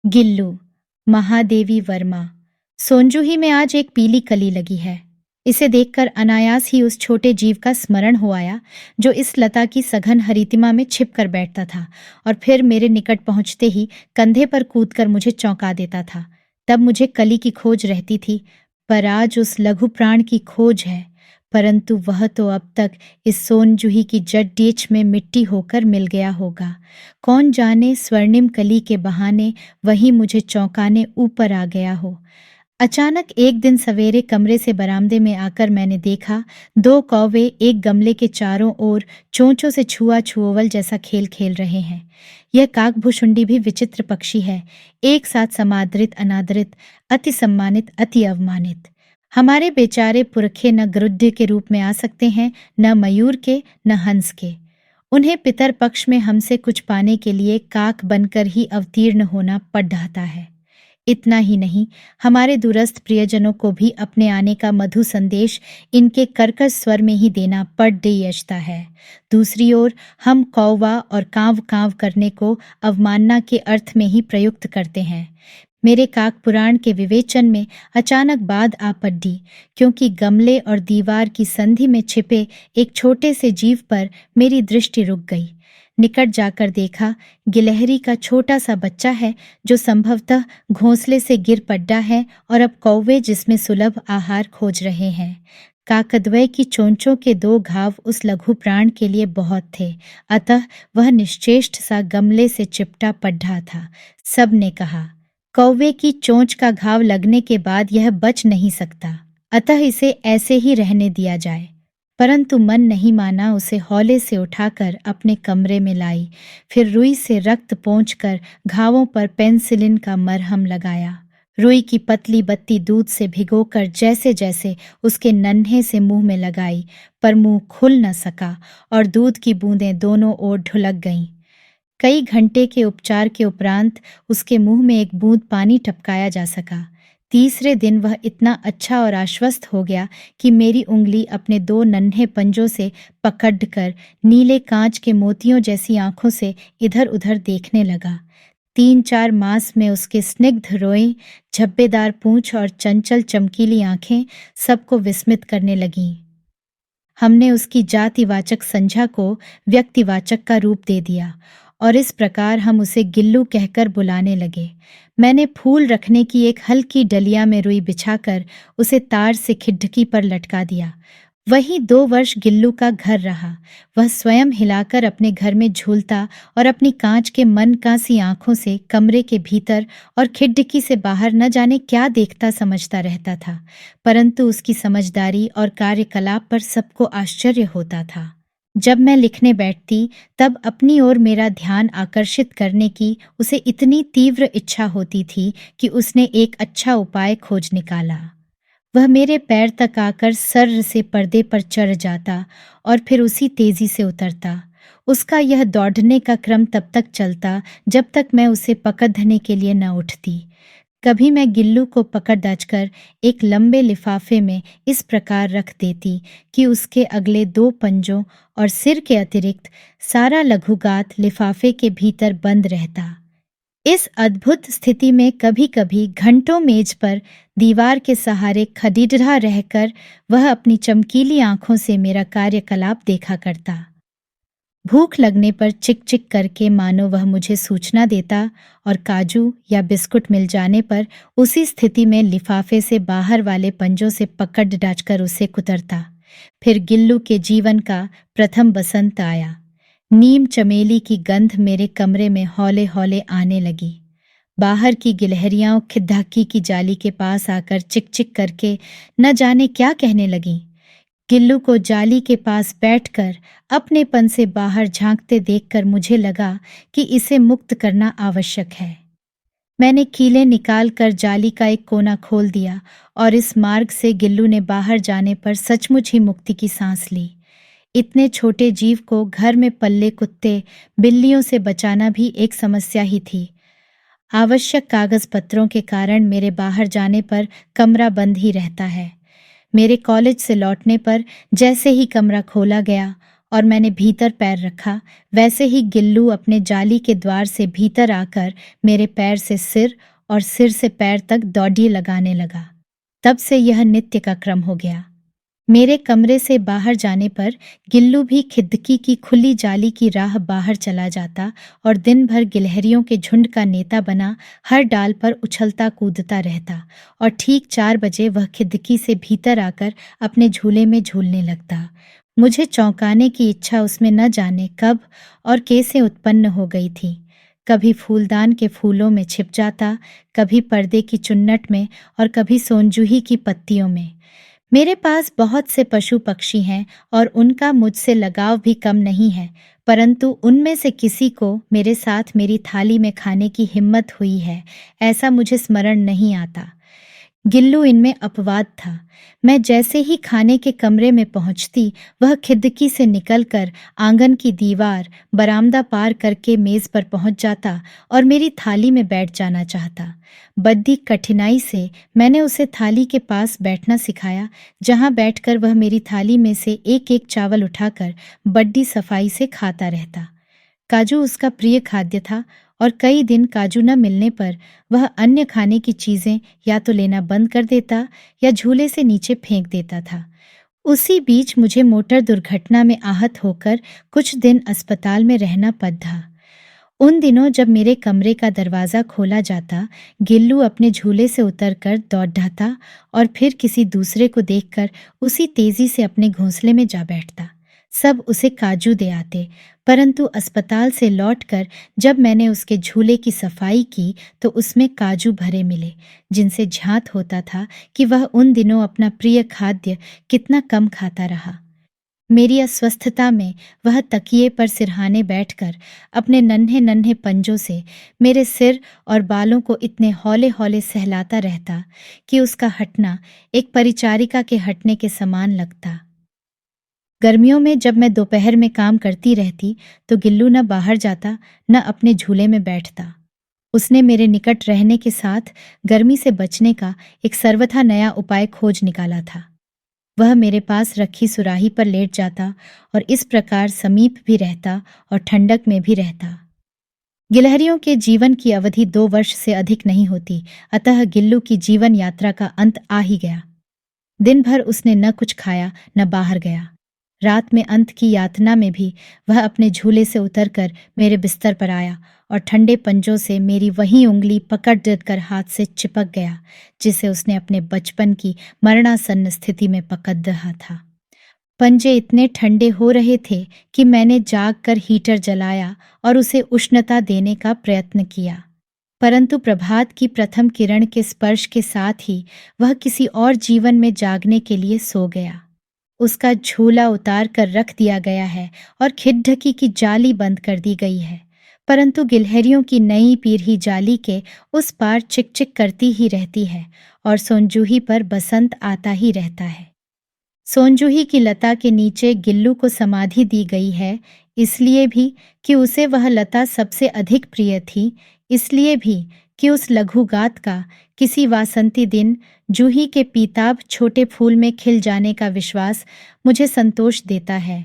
गिल्लू, महादेवी वर्मा। सोनजूही में आज एक पीली कली लगी है। इसे देखकर अनायास ही उस छोटे जीव का स्मरण हो आया जो इस लता की सघन हरितिमा में छिप कर बैठता था और फिर मेरे निकट पहुंचते ही कंधे पर कूदकर मुझे चौंका देता था। तब मुझे कली की खोज रहती थी, पर आज उस लघु प्राण की खोज है। परंतु वह तो अब तक इस सोनजूही की जड़ीच में मिट्टी होकर मिल गया होगा। कौन जाने स्वर्णिम कली के बहाने वही मुझे चौंकाने ऊपर आ गया हो। अचानक एक दिन सवेरे कमरे से बरामदे में आकर मैंने देखा, दो कौवे एक गमले के चारों ओर चोंचों से छुआ छुओवल जैसा खेल खेल रहे हैं। यह काकभुशुंडी भी विचित्र पक्षी है, एक साथ समादरित अनादरित, अति सम्मानित अति अवमानित। हमारे बेचारे पुरखे न गरुड़ के रूप में आ सकते हैं, न मयूर के, न हंस के। उन्हें पितर पक्ष में हमसे कुछ पाने के लिए काक बनकर ही अवतीर्ण होना पड़ ढाता है। इतना ही नहीं, हमारे दूरस्थ प्रियजनों को भी अपने आने का मधु संदेश इनके कर्कश स्वर में ही देना पड़ यचता है। दूसरी ओर हम कौवा और कांव कांव करने को अवमानना के अर्थ में ही प्रयुक्त करते हैं। मेरे काक पुराण के विवेचन में अचानक बाध आ पड़ी, क्योंकि गमले और दीवार की संधि में छिपे एक छोटे से जीव पर मेरी दृष्टि रुक गई। निकट जाकर देखा, गिलहरी का छोटा सा बच्चा है जो संभवतः घोंसले से गिर पड़ा है और अब कौवे जिसमें सुलभ आहार खोज रहे हैं। काकद्वय की चोंचों के दो घाव उस लघु प्राण के लिए बहुत थे, अतः वह निश्चेष्ट सा गमले से चिपटा पड़ा था। सब ने कहा, कौवे की चोंच का घाव लगने के बाद यह बच नहीं सकता, अतः इसे ऐसे ही रहने दिया जाए। परंतु मन नहीं माना, उसे हौले से उठाकर अपने कमरे में लाई, फिर रुई से रक्त पोंछकर घावों पर पेनिसिलिन का मरहम लगाया। रुई की पतली बत्ती दूध से भिगोकर जैसे जैसे उसके नन्हे से मुंह में लगाई, पर मुंह खुल न सका और दूध की बूंदें दोनों ओर ढुलक गईं। कई घंटे के उपचार के उपरांत उसके मुंह में एक बूंद पानी टपकाया जा सका। तीसरे दिन वह इतना अच्छा और आश्वस्त हो गया कि मेरी उंगली अपने दो नन्हे पंजों से पकड़कर नीले कांच के मोतियों जैसी आंखों से इधर उधर देखने लगा। 3-4 मास में उसके स्निग्ध रोएं, झब्बेदार पूंछ और चंचल चमकीली आंखें सबको विस्मित करने लगीं। हमने उसकी जातिवाचक संज्ञा को व्यक्तिवाचक का रूप दे दिया और इस प्रकार हम उसे गिल्लू कहकर बुलाने लगे। मैंने फूल रखने की एक हल्की डलिया में रुई बिछाकर उसे तार से खिड़की पर लटका दिया। वही 2 वर्ष गिल्लू का घर रहा। वह स्वयं हिलाकर अपने घर में झूलता और अपनी कांच के मनकासी आंखों से कमरे के भीतर और खिड़की से बाहर न जाने क्या देखता समझता रहता था, परंतु उसकी समझदारी और कार्यकलाप पर सबको आश्चर्य होता था। जब मैं लिखने बैठती, तब अपनी ओर मेरा ध्यान आकर्षित करने की उसे इतनी तीव्र इच्छा होती थी कि उसने एक अच्छा उपाय खोज निकाला। वह मेरे पैर तक आकर सर्र से पर्दे पर चढ़ जाता और फिर उसी तेजी से उतरता। उसका यह दौड़ने का क्रम तब तक चलता जब तक मैं उसे पकड़ने के लिए न उठती। कभी मैं गिल्लू को पकड़ दचकर एक लंबे लिफाफे में इस प्रकार रख देती कि उसके अगले 2 पंजों और सिर के अतिरिक्त सारा लघुगात लिफाफे के भीतर बंद रहता। इस अद्भुत स्थिति में कभी कभी घंटों मेज पर दीवार के सहारे खड़ीडरा रहकर वह अपनी चमकीली आंखों से मेरा कार्यकलाप देखा करता। भूख लगने पर चिक चिक करके मानो वह मुझे सूचना देता और काजू या बिस्कुट मिल जाने पर उसी स्थिति में लिफाफे से बाहर वाले पंजों से पकड़ डांचकर उसे कुतरता। फिर गिल्लू के जीवन का प्रथम बसंत आया। नीम चमेली की गंध मेरे कमरे में हौले हौले आने लगी। बाहर की गिलहरियां खिद्धाकी की जाली के पास आकर चिक चिक करके न जाने क्या कहने लगीं। गिल्लू को जाली के पास बैठकर अपनेपन से बाहर झांकते देखकर मुझे लगा कि इसे मुक्त करना आवश्यक है। मैंने कीलें निकालकर जाली का एक कोना खोल दिया और इस मार्ग से गिल्लू ने बाहर जाने पर सचमुच ही मुक्ति की सांस ली। इतने छोटे जीव को घर में पल्ले कुत्ते बिल्लियों से बचाना भी एक समस्या ही थी। आवश्यक कागज पत्रों के कारण मेरे बाहर जाने पर कमरा बंद ही रहता है। मेरे कॉलेज से लौटने पर जैसे ही कमरा खोला गया और मैंने भीतर पैर रखा, वैसे ही गिल्लू अपने जाली के द्वार से भीतर आकर मेरे पैर से सिर और सिर से पैर तक दौड़ी लगाने लगा। तब से यह नित्य का क्रम हो गया। मेरे कमरे से बाहर जाने पर गिल्लू भी खिड़की की खुली जाली की राह बाहर चला जाता और दिन भर गिलहरियों के झुंड का नेता बना हर डाल पर उछलता कूदता रहता और ठीक 4 बजे वह खिड़की से भीतर आकर अपने झूले में झूलने लगता। मुझे चौंकाने की इच्छा उसमें न जाने कब और कैसे उत्पन्न हो गई थी। कभी फूलदान के फूलों में छिप जाता, कभी पर्दे की चुन्नट में और कभी सोनजूही की पत्तियों में। मेरे पास बहुत से पशु पक्षी हैं और उनका मुझसे लगाव भी कम नहीं है, परंतु उनमें से किसी को मेरे साथ मेरी थाली में खाने की हिम्मत हुई है, ऐसा मुझे स्मरण नहीं आता। गिल्लू इनमें अपवाद था। मैं जैसे ही खाने के कमरे में पहुंचती, वह खिड़की से निकलकर आंगन की दीवार, बरामदा पार करके मेज पर पहुंच जाता और मेरी थाली में बैठ जाना चाहता। बड़ी कठिनाई से मैंने उसे थाली के पास बैठना सिखाया, जहां बैठकर वह मेरी थाली में से एक एक चावल उठाकर बड़ी सफाई से खाता रहता। काजू उसका प्रिय खाद्य था और कई दिन काजू न मिलने पर वह अन्य खाने की चीजें या तो लेना बंद कर देता या झूले से नीचे फेंक देता था। उसी बीच मुझे मोटर दुर्घटना में आहत होकर कुछ दिन अस्पताल में रहना पड़ा। उन दिनों जब मेरे कमरे का दरवाज़ा खोला जाता, गिल्लू अपने झूले से उतरकर दौड़ाता और फिर किसी दूसरे को देखकर उसी तेजी से अपने घोंसले में जा बैठता। सब उसे काजू दे आते, परंतु अस्पताल से लौटकर जब मैंने उसके झूले की सफाई की तो उसमें काजू भरे मिले, जिनसे झांत होता था कि वह उन दिनों अपना प्रिय खाद्य कितना कम खाता रहा। मेरी अस्वस्थता में वह तकिए पर सिरहाने बैठकर अपने नन्हे नन्हे पंजों से मेरे सिर और बालों को इतने हौले हौले सहलाता रहता कि उसका हटना एक परिचारिका के हटने के समान लगता। गर्मियों में जब मैं दोपहर में काम करती रहती तो गिल्लू न बाहर जाता न अपने झूले में बैठता। उसने मेरे निकट रहने के साथ गर्मी से बचने का एक सर्वथा नया उपाय खोज निकाला था। वह मेरे पास रखी सुराही पर लेट जाता और इस प्रकार समीप भी रहता और ठंडक में भी रहता। गिलहरियों के जीवन की अवधि 2 वर्ष से अधिक नहीं होती, अतः गिल्लू की जीवन यात्रा का अंत आ ही गया। दिन भर उसने न कुछ खाया न बाहर गया। रात में अंत की यातना में भी वह अपने झूले से उतरकर मेरे बिस्तर पर आया और ठंडे पंजों से मेरी वही उंगली पकड़ कर हाथ से चिपक गया जिसे उसने अपने बचपन की मरणासन्न स्थिति में पकड़ रहा था। पंजे इतने ठंडे हो रहे थे कि मैंने जाग कर हीटर जलाया और उसे उष्णता देने का प्रयत्न किया, परंतु प्रभात की प्रथम किरण के स्पर्श के साथ ही वह किसी और जीवन में जागने के लिए सो गया। उसका झूला उतार कर रख दिया गया है और खिड़की की जाली बंद कर दी गई है, परंतु गिलहरियों की नई पीढ़ी जाली के उस पार चिक चिक करती ही रहती है और सोनजूही पर बसंत आता ही रहता है। सोनजूही की लता के नीचे गिल्लू को समाधि दी गई है, इसलिए भी कि उसे वह लता सबसे अधिक प्रिय थी, इसलिए भी कि उस लघुगात का किसी वासंती दिन जूही के पीताभ छोटे फूल में खिल जाने का विश्वास मुझे संतोष देता है